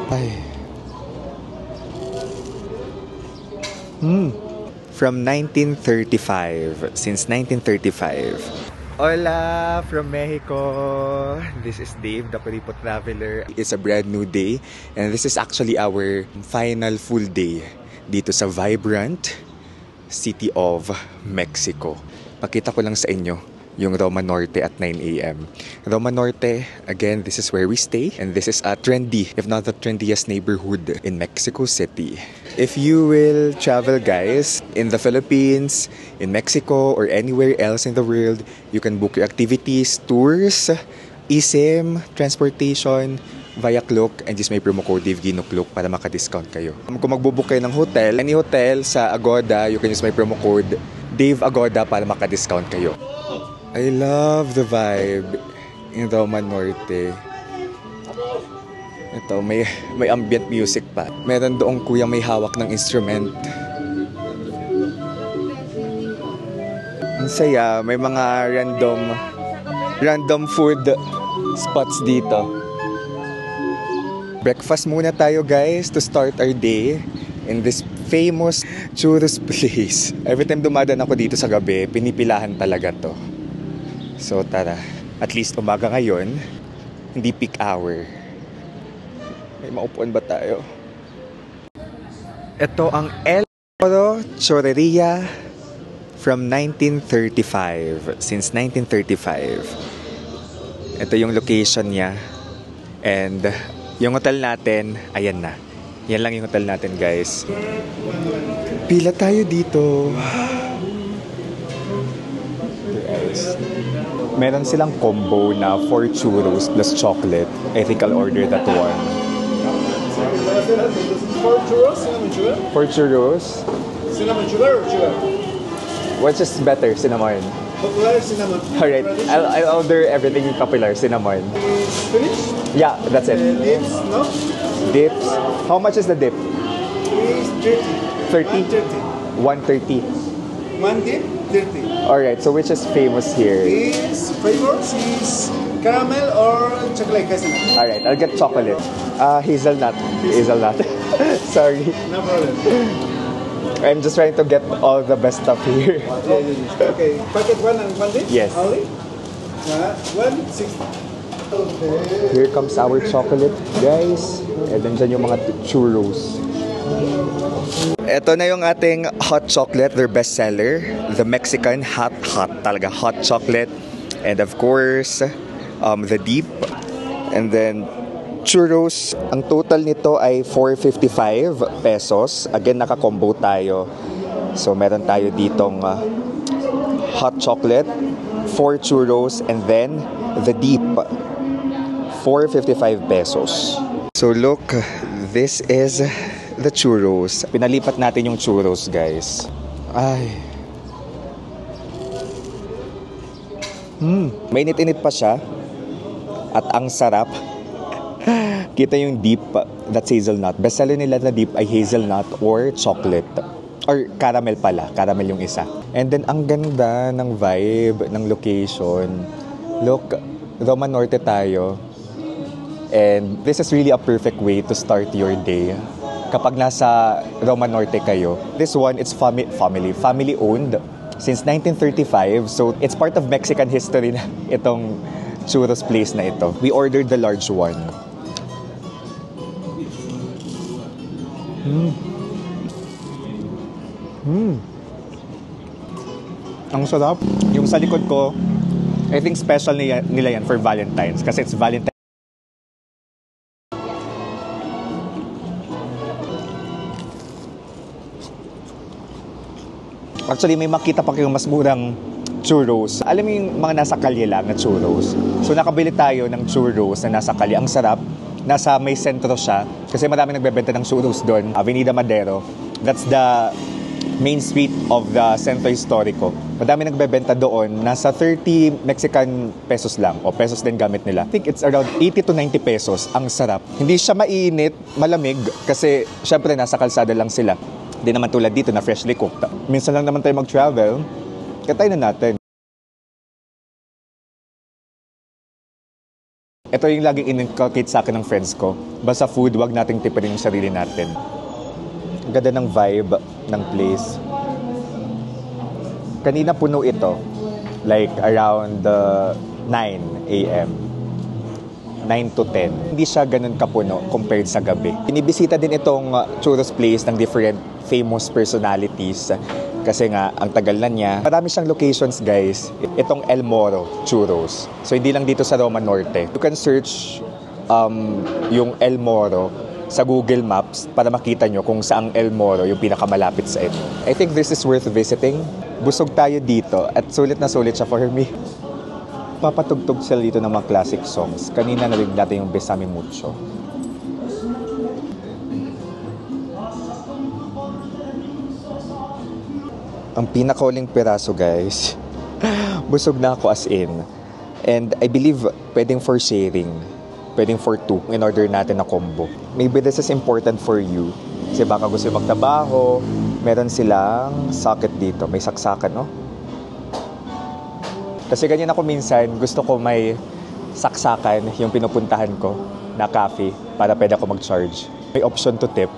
Ay. From 1935. Since 1935. Hola from Mexico. This is Dave, the Kuripot Traveler. It's a brand new day and this is actually our final full day dito sa vibrant city of Mexico. Pakita ko lang sa inyo yung Roma Norte at 9 a.m. Roma Norte, again, this is where we stay and this is a trendy, if not the trendiest neighborhood in Mexico City. If you will travel, guys, in the Philippines, in Mexico, or anywhere else in the world, you can book your activities, tours, eSIM, transportation, via Klook, and just may promo code DaveGinoClook para maka-discount kayo. Kung magbubook kayo ng hotel, any hotel sa Agoda, you can use my promo code DaveAgoda para maka-discount kayo. I love the vibe in Roma Norte. Ito, may ambient music pa. Meron doong kuya may hawak ng instrument. Ang saya, may mga random food spots dito. Breakfast muna tayo, guys, to start our day in this famous churros place. Every time dumadaan ako dito sa gabi, pinipilahan talaga to. So tara, at least umaga ngayon, hindi peak hour. May maupuan ba tayo? Ito ang El Oro Churreria from 1935. Since 1935. Ito yung location niya. And yung hotel natin, ayan na. Yan lang yung hotel natin, guys. Pila tayo dito. Guys. Meron silang combo na 4 churros plus chocolate. I think I'll order that one. 4 churros, cinnamon sugar? 4 churros. Cinnamon sugar or sugar? Which is better, cinnamon? Popular cinnamon. Alright, I'll order everything popular, cinnamon. Finished? Yeah, that's it. Dips, no? Dips. How much is the dip? Is 30. 30? 130. 1 dip, 30. Alright, so which is famous here? Is flavors is caramel or chocolate hazelnut? Alright, I'll get chocolate. Hazelnut. Hazelnut. Sorry. No problem. I'm just trying to get all the best stuff here. Okay, packet 1 and 1 dip? Yes. Only? 160. Here comes our chocolate, guys. And then dyan yung mga churros. Ito na yung ating hot chocolate, their best seller. The Mexican hot talaga. Hot chocolate. And of course, the dip. And then churros. Ang total nito ay 455 pesos. Again, naka-combo tayo. So, meron tayo ditong hot chocolate, 4 churros, and then the dip. 455 pesos. So, look, this is the churros. Pinalipat natin yung churros, guys. Ay. Mainit-init pa siya. At ang sarap. Kita yung dip, that's hazelnut. Bestseller nila na dip ay hazelnut or chocolate. Or caramel pala. Caramel yung isa. And then, ang ganda ng vibe, ng location. Look, Roma Norte tayo. And this is really a perfect way to start your day. Kapag nasa Roma Norte kayo. This one, it's family-owned since 1935. So, it's part of Mexican history na itong churros place na ito. We ordered the large one. Ang sarap. Yung sa likod ko, I think special nila yan for Valentine's kasi it's Valentine's. Actually, may makita pa kayong mas murang churros. Alam mo yung mga nasa kalye lang na churros. So, nakabili tayo ng churros na nasa kalye. Ang sarap. Nasa may sentro siya. Kasi marami nagbebenta ng churros doon. Avenida Madero. That's the main street of the Centro Historico. Madami nagbebenta doon. Nasa 30 Mexican pesos lang. O pesos din gamit nila. I think it's around 80 to 90 pesos. Ang sarap. Hindi siya mainit, malamig. Kasi, syempre, nasa kalsada lang sila. Hindi naman tulad dito na freshly cooked. Minsan lang naman tayo mag-travel. Katay na natin. Ito yung laging in-inculcate sa akin ng friends ko. Basta food, wag nating tipirin yung sarili natin. Ganda ng vibe ng place. Kanina puno ito. Like around 9 a.m. 9 to 10. Hindi siya ganun kapuno compared sa gabi. Binibisita din itong churros place ng different famous personalities. Kasi nga, ang tagal na niya. Marami siyang locations, guys. Itong El Moro Churros. So, hindi lang dito sa Roma Norte. You can search yung El Moro sa Google Maps para makita nyo kung saang El Moro yung pinakamalapit sa ito. I think this is worth visiting. Busog tayo dito at sulit na sulit siya for me. Papatugtog sila dito ng mga classic songs. Kanina narinig natin yung Besame Mucho. Ang pinakauling piraso, guys. Busog na ako as in. And I believe pwedeng for sharing. Pwedeng for two in order natin na combo. Maybe this is important for you. Kasi baka gusto magtrabaho. Meron silang socket dito. May saksakan, no? Kasi ganyan ako minsan. Gusto ko may saksakan yung pinupuntahan ko na cafe para pwede ako mag-charge. May option to tip.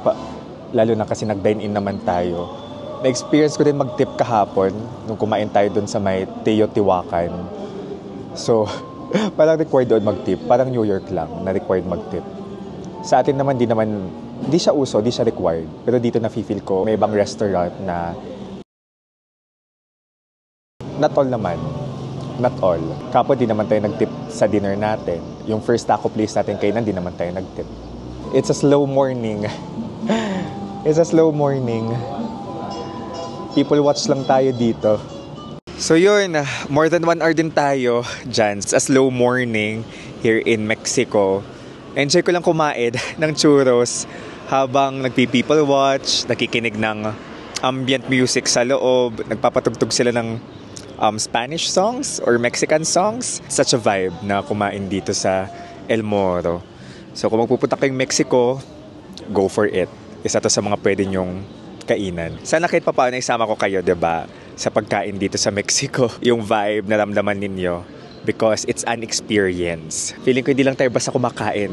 Lalo na kasi nag-dine-in naman tayo. Na-experience ko din mag-tip kahapon nung kumain tayo dun sa may Teotihuacan. So, parang required doon mag-tip. Parang New York lang na required mag-tip. Sa atin naman, di siya uso, di siya required. Pero dito na-feel ko, may ibang restaurant na not all naman. Not all. Kapon, di naman tayo nag-tip sa dinner natin. Yung first taco place natin kainan, di naman tayo nag-tip. It's a slow morning. It's a slow morning. People watch lang tayo dito. So yun, more than 1 hour din tayo dyan sa slow morning here in Mexico. Enjoy ko lang kumain ng churros habang nagpi-people watch, nakikinig ng ambient music sa loob, nagpapatugtog sila ng Spanish songs or Mexican songs. Such a vibe na kumain dito sa El Moro. So kung magpupunta kayong Mexico, go for it. Isa to sa mga pwede nyong kainan. Sana kahit papaano isama ko kayo, 'di ba? Sa pagkain dito sa Mexico, yung vibe na ramdaman ninyo because it's an experience. Feeling ko hindi lang tayo basta kumakain.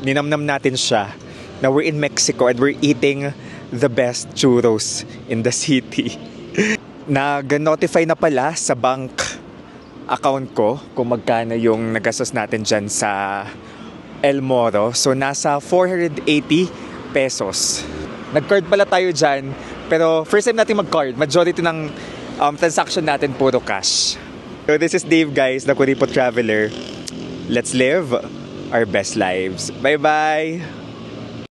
Ninamnam natin siya na we're in Mexico and we're eating the best churros in the city. Nag-notify na pala sa bank account ko kung magkano yung nagastos natin dyan sa El Moro. So nasa 480 pesos. Nag-card pala tayo dyan, pero first time natin mag-card. Majority ng transaction natin puro cash. So this is Dave, guys, the Kuripot Traveler. Let's live our best lives. Bye-bye!